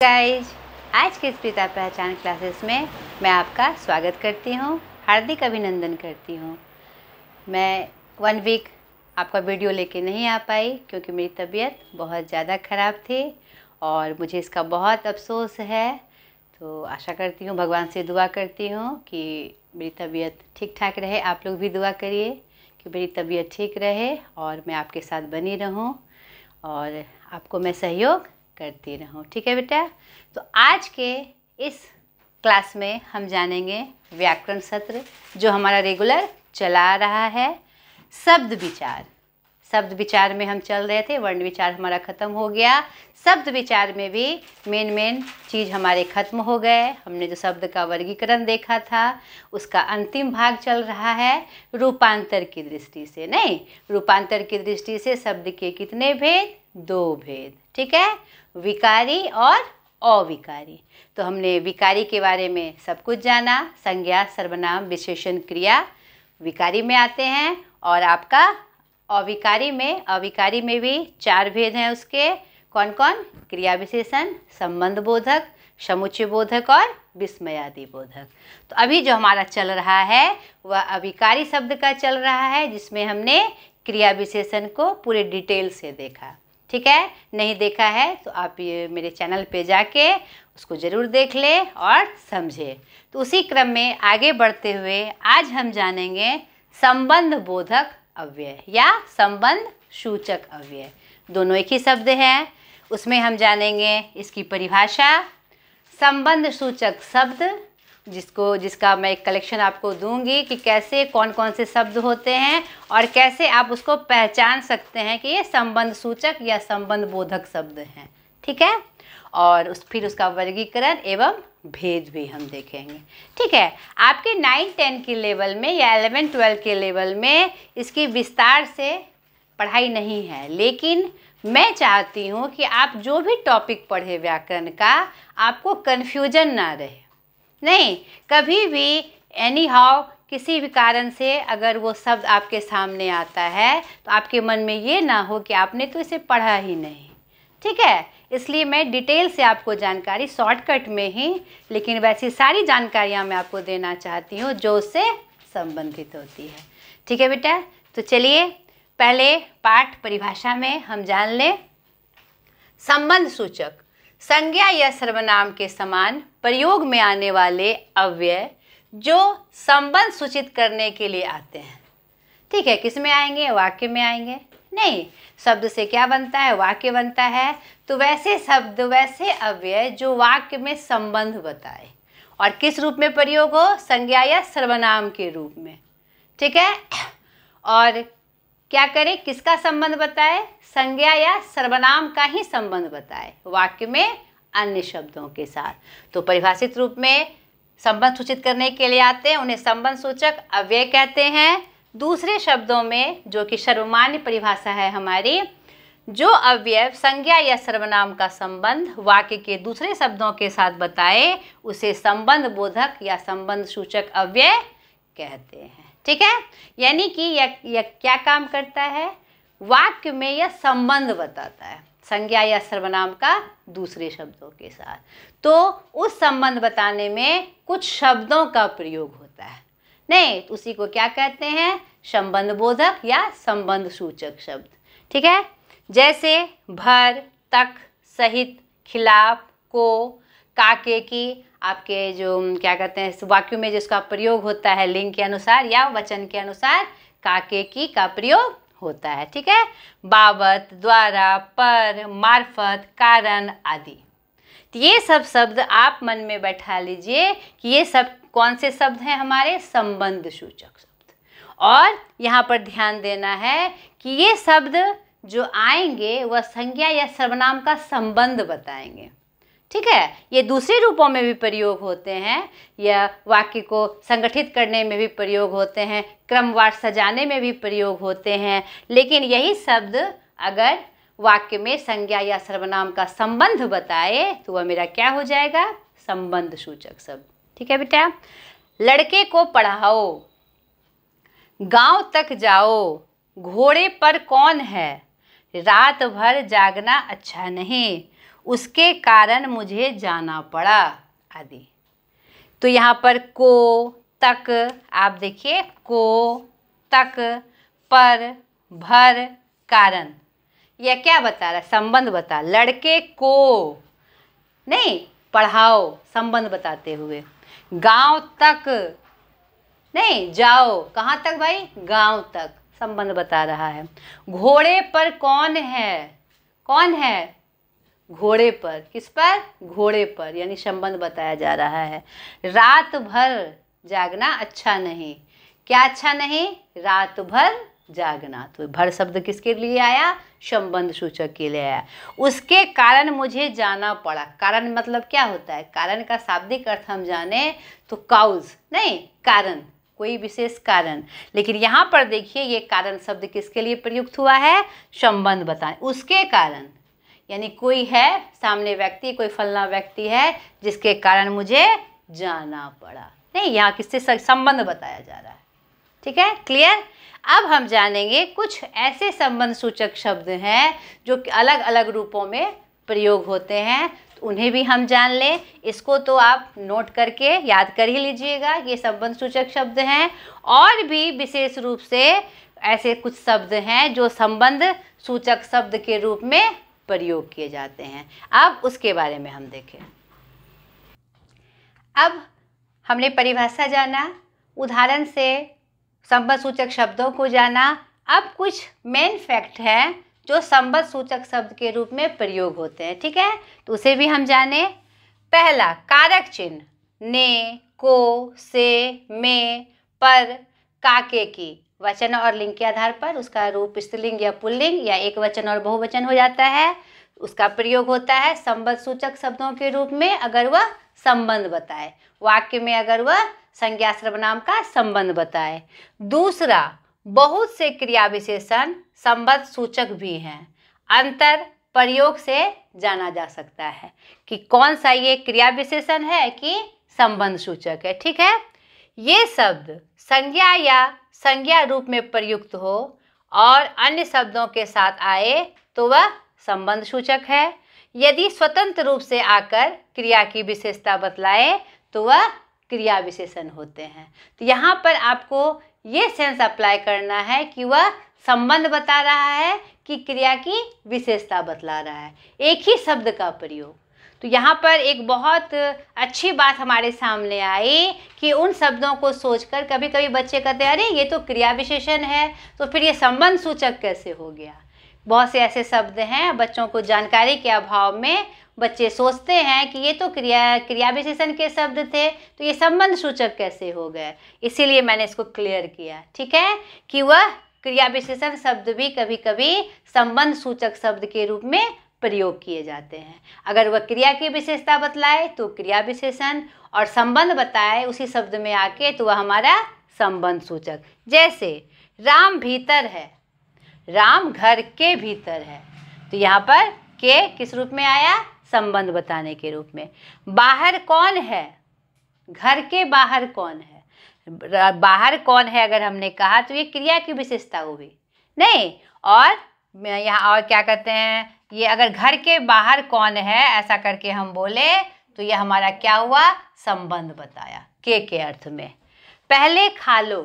Guys, आज के स्पीता पहचान क्लासेस में मैं आपका स्वागत करती हूँ, हार्दिक अभिनंदन करती हूँ। मैं 1 वीक आपका वीडियो लेके नहीं आ पाई क्योंकि मेरी तबीयत बहुत ज़्यादा ख़राब थी और मुझे इसका बहुत अफसोस है। तो आशा करती हूँ, भगवान से दुआ करती हूँ कि मेरी तबीयत ठीक ठाक रहे। आप लोग भी दुआ करिए कि मेरी तबीयत ठीक रहे और मैं आपके साथ बनी रहूँ और आपको मैं सहयोग करती रहूँ। ठीक है बेटा। तो आज के इस क्लास में हम जानेंगे व्याकरण सत्र जो हमारा रेगुलर चला रहा है। शब्द विचार में हम चल रहे थे, वर्ण विचार हमारा ख़त्म हो गया। शब्द विचार में भी मेन चीज़ हमारे ख़त्म हो गए। हमने जो शब्द का वर्गीकरण देखा था उसका अंतिम भाग चल रहा है रूपांतर की दृष्टि से। नहीं, रूपांतर की दृष्टि से शब्द के कितने भेद? 2 भेद। ठीक है, विकारी और अविकारी। तो हमने विकारी के बारे में सब कुछ जाना। संज्ञा, सर्वनाम, विशेषण, क्रिया विकारी में आते हैं और आपका अविकारी में भी 4 भेद हैं उसके। कौन कौन? क्रिया विशेषण, संबंध बोधक, समुच्चय बोधक और विस्मयादि बोधक। तो अभी जो हमारा चल रहा है वह अविकारी शब्द का चल रहा है जिसमें हमने क्रिया विशेषण को पूरे डिटेल से देखा। ठीक है, नहीं देखा है तो आप ये मेरे चैनल पे जाके उसको ज़रूर देख ले और समझे। तो उसी क्रम में आगे बढ़ते हुए आज हम जानेंगे संबंध बोधक अव्यय या संबंध सूचक अव्यय। दोनों एक ही शब्द हैं। उसमें हम जानेंगे इसकी परिभाषा, संबंध सूचक शब्द जिसका मैं एक कलेक्शन आपको दूंगी कि कैसे कौन कौन से शब्द होते हैं और कैसे आप उसको पहचान सकते हैं कि ये संबंध सूचक या संबंध बोधक शब्द हैं। ठीक है, और फिर उसका वर्गीकरण एवं भेद भी हम देखेंगे। ठीक है, आपके 9-10 के लेवल में या 11-12 के लेवल में इसकी विस्तार से पढ़ाई नहीं है, लेकिन मैं चाहती हूँ कि आप जो भी टॉपिक पढ़े व्याकरण का आपको कन्फ्यूजन ना रहे। नहीं, कभी भी एनी हाउ किसी भी कारण से अगर वो शब्द आपके सामने आता है तो आपके मन में ये ना हो कि आपने तो इसे पढ़ा ही नहीं। ठीक है, इसलिए मैं डिटेल से आपको जानकारी शॉर्टकट में ही, लेकिन वैसी सारी जानकारियाँ मैं आपको देना चाहती हूँ जो उससे संबंधित होती है। ठीक है बेटा, तो चलिए पहले पाठ परिभाषा में हम जान लें। संबंध सूचक संज्ञा या सर्वनाम के समान प्रयोग में आने वाले अव्यय जो संबंध सूचित करने के लिए आते हैं। ठीक है, किस में आएंगे? वाक्य में आएंगे। नहीं, शब्द से क्या बनता है? वाक्य बनता है। तो वैसे शब्द, वैसे अव्यय जो वाक्य में संबंध बताए और किस रूप में प्रयोग हो? संज्ञा या सर्वनाम के रूप में। ठीक है, और क्या करें? किसका संबंध बताए? संज्ञा या सर्वनाम का ही संबंध बताए वाक्य में अन्य शब्दों के साथ। तो परिभाषित रूप में संबंध सूचित करने के लिए आते हैं, उन्हें संबंध सूचक अव्यय कहते हैं। दूसरे शब्दों में, जो कि सर्वमान्य परिभाषा है हमारी, जो अव्यय संज्ञा या सर्वनाम का संबंध वाक्य के दूसरे शब्दों के साथ बताए उसे संबंध बोधक या संबंध सूचक अव्यय कहते हैं। ठीक है, यानी कि यह क्या काम करता है? वाक्य में यह संबंध बताता है संज्ञा या सर्वनाम का दूसरे शब्दों के साथ। तो उस संबंध बताने में कुछ शब्दों का प्रयोग होता है। नहीं, तो उसी को क्या कहते हैं? संबंध बोधक या संबंध सूचक शब्द। ठीक है, जैसे भर, तक, सहित, खिलाफ, को, काके की, आपके जो क्या कहते हैं वाक्यों में जिसका प्रयोग होता है लिंग के अनुसार या वचन के अनुसार काके की का प्रयोग होता है। ठीक है, बाबत, द्वारा, पर, मार्फत, कारण आदि। तो ये सब शब्द आप मन में बैठा लीजिए कि ये सब कौन से शब्द हैं? हमारे संबंध सूचक शब्द। और यहाँ पर ध्यान देना है कि ये शब्द जो आएंगे वह संज्ञा या सर्वनाम का संबंध बताएंगे। ठीक है, ये दूसरे रूपों में भी प्रयोग होते हैं, या वाक्य को संगठित करने में भी प्रयोग होते हैं, क्रमवार सजाने में भी प्रयोग होते हैं, लेकिन यही शब्द अगर वाक्य में संज्ञा या सर्वनाम का संबंध बताए तो वह मेरा क्या हो जाएगा? संबंध सूचक शब्द। ठीक है बेटा, लड़के को पढ़ाओ, गांव तक जाओ, घोड़े पर कौन है, रात भर जागना अच्छा नहीं, उसके कारण मुझे जाना पड़ा आदि। तो यहाँ पर को, तक, आप देखिए को, तक, पर, भर, कारण, यह क्या बता रहा है? संबंध बता। लड़के को नहीं पढ़ाओ, संबंध बताते हुए। गांव तक नहीं जाओ, कहाँ तक भाई? गांव तक, संबंध बता रहा है। घोड़े पर कौन है? कौन है? घोड़े पर। किस पर? घोड़े पर, यानी संबंध बताया जा रहा है। रात भर जागना अच्छा नहीं। क्या अच्छा नहीं? रात भर जागना। तो भर शब्द किसके लिए आया? संबंध सूचक के लिए आया। उसके कारण मुझे जाना पड़ा। कारण मतलब क्या होता है? कारण का शाब्दिक अर्थ हम जाने तो काउज नहीं, कारण, कोई विशेष कारण। लेकिन यहाँ पर देखिए ये कारण शब्द किसके लिए प्रयुक्त हुआ है? संबंध बताएं। उसके कारण यानी कोई है सामने व्यक्ति, कोई फलना व्यक्ति है जिसके कारण मुझे जाना पड़ा। नहीं, यहाँ किससे संबंध बताया जा रहा है। ठीक है, क्लियर? अब हम जानेंगे कुछ ऐसे संबंध सूचक शब्द हैं जो कि अलग अलग रूपों में प्रयोग होते हैं, तो उन्हें भी हम जान लें। इसको तो आप नोट करके याद कर ही लीजिएगा, ये संबंध सूचक शब्द हैं। और भी विशेष रूप से ऐसे कुछ शब्द हैं जो संबंध सूचक शब्द के रूप में प्रयोग किए जाते हैं। अब उसके बारे में हम देखें। अब हमने परिभाषा जाना, उदाहरण से संबंध सूचक शब्दों को जाना। अब कुछ मेन फैक्ट हैं जो संबंध सूचक शब्द के रूप में प्रयोग होते हैं। ठीक है, तो उसे भी हम जाने। पहला, कारक चिन्ह ने, को, से, में, पर, काके की वचन और लिंग के आधार पर उसका रूप स्त्रीलिंग या पुल्लिंग या एक वचन और बहुवचन हो जाता है, उसका प्रयोग होता है संबंध सूचक शब्दों के रूप में अगर वह संबंध बताए, वाक्य में अगर वह संज्ञा सर्वनाम का संबंध बताए। दूसरा, बहुत से क्रिया विशेषण संबंध सूचक भी हैं। अंतर प्रयोग से जाना जा सकता है कि कौन सा ये क्रिया विशेषण है कि संबंध सूचक है। ठीक है, ये शब्द संज्ञा या संज्ञा रूप में प्रयुक्त हो और अन्य शब्दों के साथ आए तो वह संबंध सूचक है। यदि स्वतंत्र रूप से आकर क्रिया की विशेषता बतलाए तो वह क्रिया विशेषण होते हैं। तो यहाँ पर आपको ये सेंस अप्लाई करना है कि वह संबंध बता रहा है कि क्रिया की विशेषता बतला रहा है, एक ही शब्द का प्रयोग। तो यहाँ पर एक बहुत अच्छी बात हमारे सामने आई कि उन शब्दों को सोचकर कभी कभी बच्चे कहते हैं अरे ये तो क्रिया विशेषण है, तो फिर ये संबंध सूचक कैसे हो गया। बहुत से ऐसे शब्द हैं बच्चों को जानकारी के अभाव में बच्चे सोचते हैं कि ये तो क्रिया विशेषण के शब्द थे, तो ये संबंध सूचक कैसे हो गए। इसीलिए मैंने इसको क्लियर किया। ठीक है, कि वह क्रिया विशेषण शब्द भी कभी कभी संबंध सूचक शब्द के रूप में प्रयोग किए जाते हैं। अगर वह क्रिया की विशेषता बतलाए तो क्रिया विशेषण, और संबंध बताए उसी शब्द में आके तो वह हमारा संबंध सूचक। जैसे राम भीतर है, राम घर के भीतर है, तो यहाँ पर के किस रूप में आया? संबंध बताने के रूप में। बाहर कौन है, घर के बाहर कौन है, बाहर कौन है अगर हमने कहा तो ये क्रिया की विशेषता हुई नहीं। और यहाँ और क्या कहते हैं, ये अगर घर के बाहर कौन है ऐसा करके हम बोले तो ये हमारा क्या हुआ? संबंध बताया के अर्थ में। पहले खा लो,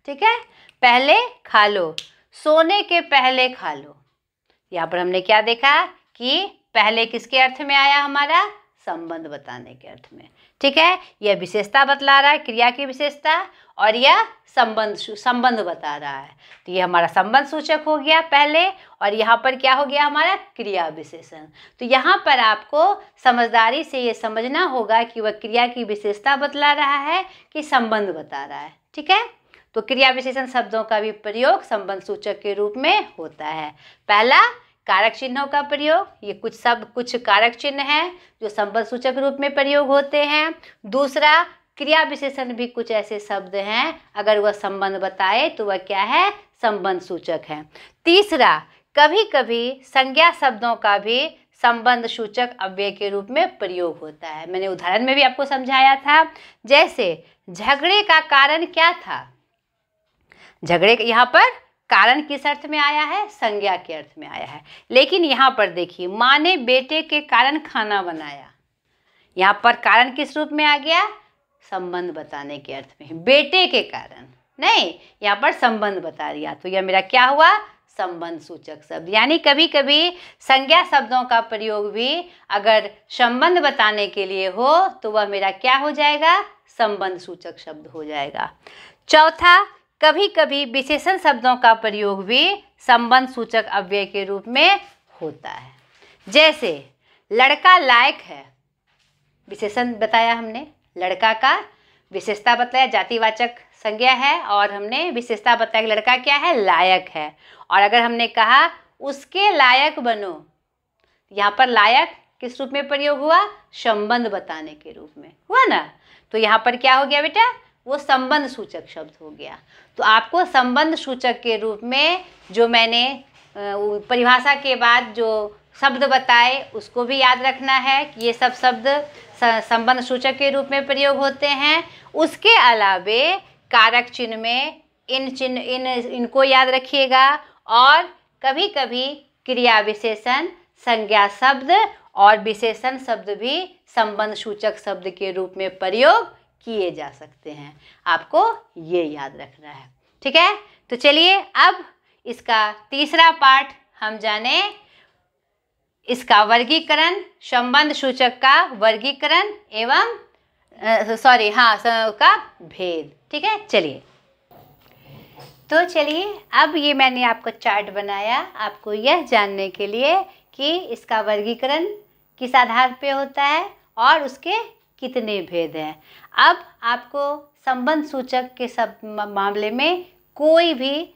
ठीक है, पहले खा लो, सोने के पहले खा लो। यहाँ पर हमने क्या देखा कि पहले किसके अर्थ में आया? हमारा संबंध बताने के अर्थ में। ठीक है, यह विशेषता बतला रहा है, क्रिया की विशेषता, और यह संबंध बता रहा है, तो ये हमारा संबंध सूचक हो गया पहले। और यहाँ पर क्या हो गया? हमारा क्रिया विशेषण। तो यहाँ पर आपको समझदारी से ये समझना होगा कि वह क्रिया की विशेषता बतला रहा है कि संबंध बता रहा है। ठीक है, तो क्रिया विशेषण शब्दों का भी प्रयोग संबंध सूचक के रूप में होता है। पहला, कारक चिन्हों का प्रयोग, ये कुछ कारक चिन्ह हैं जो संबंध सूचक रूप में प्रयोग होते हैं। दूसरा, क्रिया विशेषण भी कुछ ऐसे शब्द हैं अगर वह संबंध बताए तो वह क्या है? संबंध सूचक है। तीसरा, कभी कभी संज्ञा शब्दों का भी संबंध सूचक अव्यय के रूप में प्रयोग होता है। मैंने उदाहरण में भी आपको समझाया था। जैसे झगड़े का कारण क्या था? झगड़े यहाँ पर कारण किस अर्थ में आया है? संज्ञा के अर्थ में आया है। लेकिन यहाँ पर देखिए, माँ ने बेटे के कारण खाना बनाया, यहाँ पर कारण किस रूप में आ गया? संबंध बताने के अर्थ में। बेटे के कारण नहीं, यहाँ पर संबंध बता दिया, तो यह मेरा क्या हुआ? संबंध सूचक शब्द। यानी कभी कभी संज्ञा शब्दों का प्रयोग भी अगर संबंध बताने के लिए हो तो वह मेरा क्या हो जाएगा? संबंध सूचक शब्द हो जाएगा। चौथा, कभी कभी विशेषण शब्दों का प्रयोग भी संबंध सूचक अव्यय के रूप में होता है। जैसे लड़का लायक है, विशेषण बताया हमने, लड़का का विशेषता बताया, जातिवाचक संज्ञा है, और हमने विशेषता बताया कि लड़का क्या है? लायक है। और अगर हमने कहा उसके लायक बनो, यहाँ पर लायक किस रूप में प्रयोग हुआ? संबंध बताने के रूप में हुआ ना। तो यहाँ पर क्या हो गया बेटा? वो संबंध सूचक शब्द हो गया। तो आपको संबंध सूचक के रूप में जो मैंने परिभाषा के बाद जो शब्द बताए उसको भी याद रखना है कि ये सब शब्द संबंध सूचक के रूप में प्रयोग होते हैं। उसके अलावे कारक चिन्ह में इनको याद रखिएगा, और कभी कभी क्रिया विशेषण, संज्ञा शब्द और विशेषण शब्द भी संबंध सूचक शब्द के रूप में प्रयोग किए जा सकते हैं। आपको ये याद रखना है, ठीक है। तो चलिए अब इसका तीसरा पार्ट हम जाने, इसका वर्गीकरण, संबंध सूचक का वर्गीकरण एवं का भेद, ठीक है। चलिए तो चलिए अब ये मैंने आपको चार्ट बनाया आपको यह जानने के लिए कि इसका वर्गीकरण किस आधार पे होता है और उसके कितने भेद हैं। अब आपको संबंध सूचक के सब मामले में कोई भी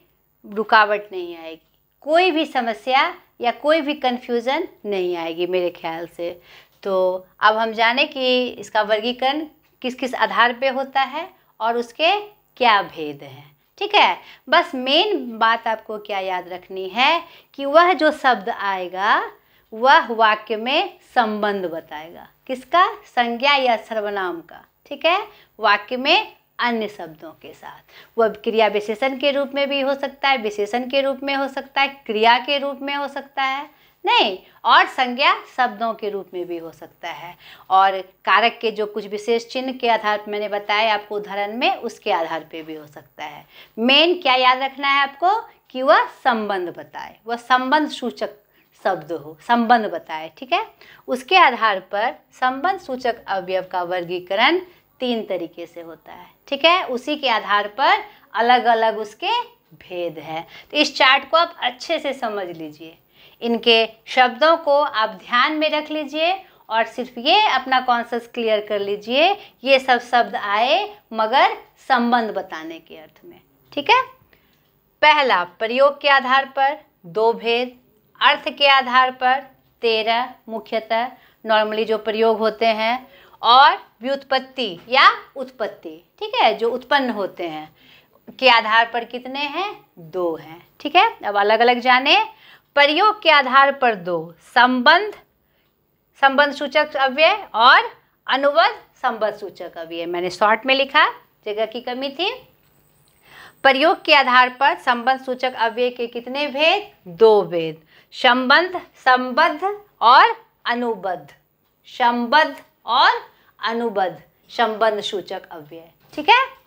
रुकावट नहीं आएगी, कोई भी समस्या या कोई भी कन्फ्यूज़न नहीं आएगी मेरे ख्याल से। तो अब हम जाने कि इसका वर्गीकरण किस किस आधार पे होता है और उसके क्या भेद हैं, ठीक है। बस मेन बात आपको क्या याद रखनी है कि वह जो शब्द आएगा वह वाक्य में संबंध बताएगा, किसका? संज्ञा या सर्वनाम का, ठीक है। वाक्य में अन्य शब्दों के साथ, वह क्रिया विशेषण के रूप में भी हो सकता है, विशेषण के रूप में हो सकता है, क्रिया के रूप में हो सकता है, नहीं, और संज्ञा शब्दों के रूप में भी हो सकता है। और कारक के जो कुछ विशेष चिन्ह के आधार पर मैंने बताया आपको उदाहरण में, उसके आधार पे भी हो सकता है। मेन क्या याद रखना है आपको कि वह संबंध बताए, वह संबंध सूचक शब्द हो, संबंध बताए, ठीक है। उसके आधार पर संबंध सूचक अवयव का वर्गीकरण 3 तरीके से होता है, ठीक है। उसी के आधार पर अलग अलग उसके भेद है। तो इस चार्ट को आप अच्छे से समझ लीजिए, इनके शब्दों को आप ध्यान में रख लीजिए और सिर्फ ये अपना कॉन्सेप्ट क्लियर कर लीजिए, ये सब शब्द आए मगर संबंध बताने के अर्थ में, ठीक है। पहला, प्रयोग के आधार पर 2 भेद, अर्थ के आधार पर 13 मुख्यतः नॉर्मली जो प्रयोग होते हैं, और व्युत्पत्ति या उत्पत्ति, ठीक है, जो उत्पन्न होते हैं के आधार पर कितने हैं? 2 हैं, ठीक है। अब अलग अलग जाने। प्रयोग के आधार पर 2, संबंध सूचक अव्यय और अनुबंध संबंध सूचक अव्यय। मैंने शॉर्ट में लिखा, जगह की कमी थी। प्रयोग के आधार पर संबंध सूचक अव्यय के कितने भेद? 2 भेद, संबंध, संबद्ध और अनुबद्ध, संबद्ध और अनुबद्ध संबंध सूचक अव्यय, ठीक है।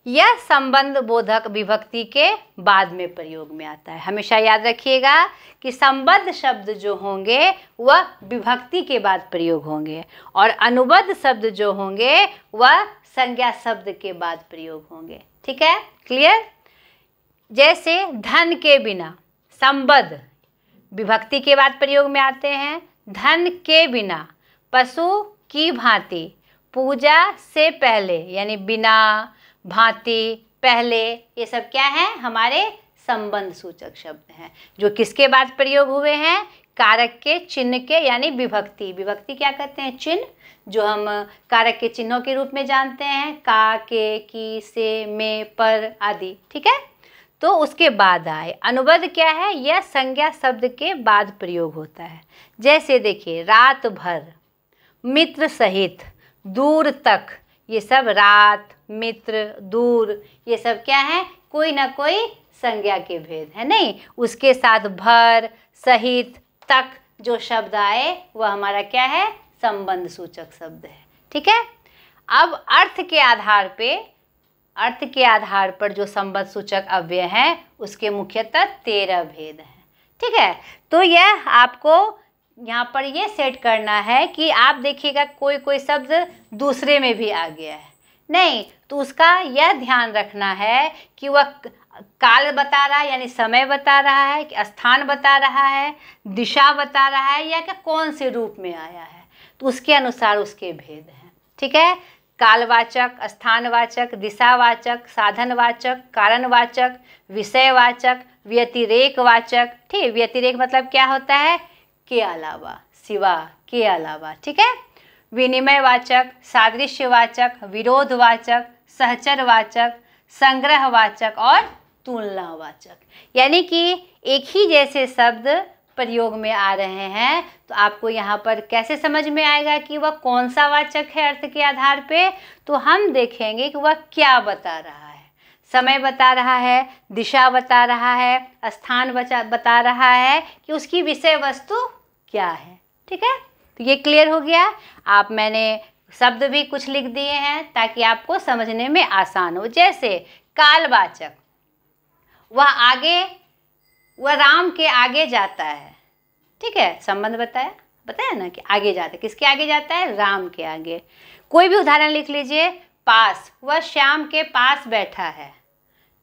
यह संबंध बोधक विभक्ति के बाद में प्रयोग में आता है। हमेशा याद रखिएगा कि संबद्ध शब्द जो होंगे वह विभक्ति के बाद प्रयोग होंगे और अनुबद्ध शब्द जो होंगे वह संज्ञा शब्द के बाद प्रयोग होंगे, ठीक है, क्लियर। जैसे धन के बिना, संबद्ध विभक्ति के बाद प्रयोग में आते हैं। धन के बिना, पशु की भांति, पूजा से पहले, यानी बिना, भांति, पहले, ये सब क्या है? हमारे संबंध सूचक शब्द हैं जो किसके बाद प्रयोग हुए हैं? कारक के चिन्ह के, यानी विभक्ति। विभक्ति क्या कहते हैं? चिन्ह, जो हम कारक के चिन्हों के रूप में जानते हैं, का, के, की, से, में, पर आदि, ठीक है। तो उसके बाद आए। अनुबद्ध क्या है? यह संज्ञा शब्द के बाद प्रयोग होता है। जैसे देखिए, रात भर, मित्र सहित, दूर तक, ये सब रात, मित्र, दूर, ये सब क्या है? कोई ना कोई संज्ञा के भेद है। नहीं, उसके साथ भर, सहित, तक जो शब्द आए वह हमारा क्या है, संबंध सूचक शब्द है। ठीक है। अब अर्थ के आधार पर जो संबंध सूचक अव्यय हैं उसके मुख्यतः 13 भेद हैं। ठीक है। तो यह आपको यहाँ पर ये सेट करना है कि आप देखिएगा कोई कोई शब्द दूसरे में भी आ गया है, नहीं तो उसका यह ध्यान रखना है कि वह काल बता रहा है यानी समय बता रहा है, कि स्थान बता रहा है, दिशा बता रहा है, या कि कौन से रूप में आया है, तो उसके अनुसार उसके भेद हैं। ठीक है। कालवाचक, स्थानवाचक, दिशावाचक, साधनवाचक, कारणवाचक, विषयवाचक, व्यतिरेकवाचक। ठीक, व्यतिरेक मतलब क्या होता है, के अलावा, सिवा, के अलावा। ठीक है। विनिमयवाचक, सादृश्यवाचक, विरोधवाचक, सहचरवाचक, संग्रहवाचक और तुलनावाचक। यानी कि एक ही जैसे शब्द प्रयोग में आ रहे हैं तो आपको यहाँ पर कैसे समझ में आएगा कि वह कौन सा वाचक है अर्थ के आधार पे, तो हम देखेंगे कि वह क्या बता रहा है। समय बता रहा है, दिशा बता रहा है, स्थान बता रहा है, कि उसकी विषय वस्तु क्या है। ठीक है। तो ये क्लियर हो गया। मैंने शब्द भी कुछ लिख दिए हैं ताकि आपको समझने में आसान हो। जैसे कालवाचक, वह राम के आगे जाता है। ठीक है, संबंध बताया ना कि आगे जाता है, किसके आगे जाता है, राम के आगे। कोई भी उदाहरण लिख लीजिए, पास, वह श्याम के पास बैठा है।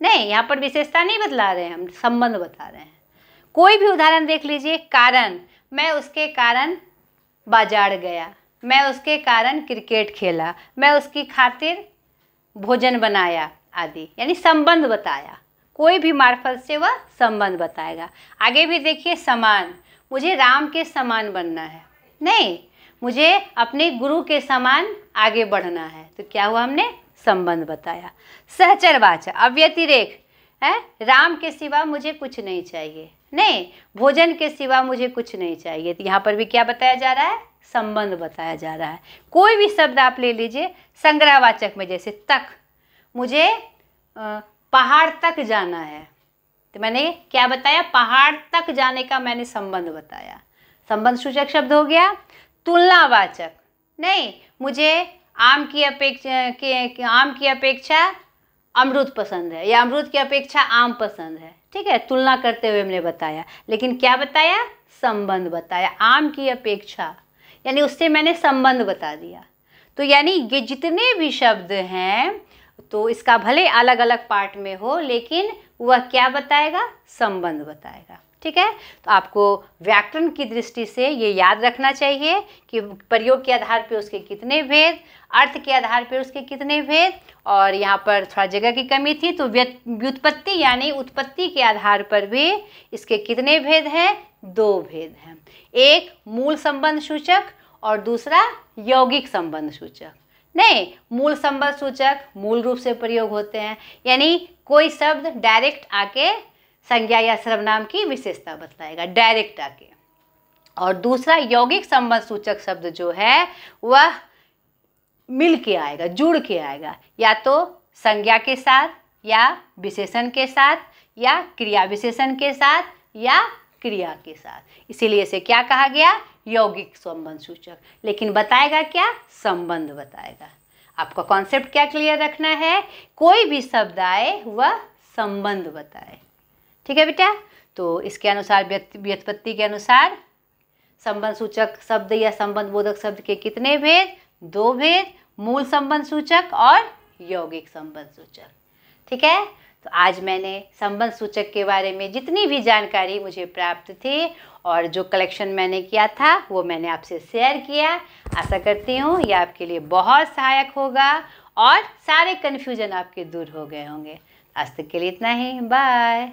नहीं, यहाँ पर विशेषता नहीं बतला रहे हैं, हम संबंध बता रहे हैं। कोई भी उदाहरण देख लीजिए, कारण, मैं उसके कारण बाजार गया, मैं उसके कारण क्रिकेट खेला, मैं उसकी खातिर भोजन बनाया आदि, यानी संबंध बताया। कोई भी मार्फत से वह संबंध बताएगा। आगे भी देखिए, समान, मुझे राम के समान बनना है, नहीं मुझे अपने गुरु के समान आगे बढ़ना है, तो क्या हुआ, हमने संबंध बताया। सहचरवाचक, अव्यतिरेक है, राम के सिवा मुझे कुछ नहीं चाहिए, नहीं भोजन के सिवा मुझे कुछ नहीं चाहिए, तो यहाँ पर भी क्या बताया जा रहा है, संबंध बताया जा रहा है। कोई भी शब्द आप ले लीजिए, संग्रहवाचक में जैसे तक, मुझे पहाड़ तक जाना है, तो मैंने क्या बताया, पहाड़ तक जाने का मैंने संबंध बताया, संबंध सूचक शब्द हो गया। तुलनावाचक, नहीं मुझे आम की अपेक्षा अमरूद पसंद है, या अमरूद की अपेक्षा आम पसंद है। ठीक है, तुलना करते हुए हमने बताया, लेकिन क्या बताया, संबंध बताया। आम की अपेक्षा यानी उससे मैंने संबंध बता दिया। तो यानी ये जितने भी शब्द हैं, तो इसका भले अलग अलग पार्ट में हो, लेकिन वह क्या बताएगा, संबंध बताएगा। ठीक है। तो आपको व्याकरण की दृष्टि से ये याद रखना चाहिए कि प्रयोग के आधार पे उसके कितने भेद, अर्थ के आधार पे उसके कितने भेद, और यहाँ पर थोड़ा जगह की कमी थी तो व्युत्पत्ति यानी उत्पत्ति के आधार पर भी इसके कितने भेद हैं, 2 भेद हैं। एक मूल संबंध सूचक और दूसरा यौगिक संबंध सूचक। नहीं, मूल संबंध सूचक मूल रूप से प्रयोग होते हैं, यानी कोई शब्द डायरेक्ट आके संज्ञा या सर्वनाम की विशेषता बतलाएगा, डायरेक्ट आके। और दूसरा यौगिक संबंध सूचक शब्द जो है वह मिल के आएगा, जुड़ के आएगा, या तो संज्ञा के साथ, या विशेषण के साथ, या क्रिया विशेषण के साथ, या क्रिया के साथ। इसीलिए इसे क्या कहा गया, यौगिक संबंध सूचक। लेकिन बताएगा क्या, संबंध बताएगा। आपका कॉन्सेप्ट क्या क्लियर रखना है, कोई भी शब्द आए वह संबंध बताए। ठीक है बेटा। तो इसके अनुसार व्युत्पत्ति के अनुसार संबंध सूचक शब्द या संबंध बोधक शब्द के कितने भेद, 2 भेद, मूल संबंध सूचक और यौगिक संबंध सूचक। ठीक है। तो आज मैंने संबंध सूचक के बारे में जितनी भी जानकारी मुझे प्राप्त थी और जो कलेक्शन मैंने किया था वो मैंने आपसे शेयर किया। आशा करती हूँ ये आपके लिए बहुत सहायक होगा और सारे कन्फ्यूजन आपके दूर हो गए होंगे। आज तक के लिए इतना ही, बाय।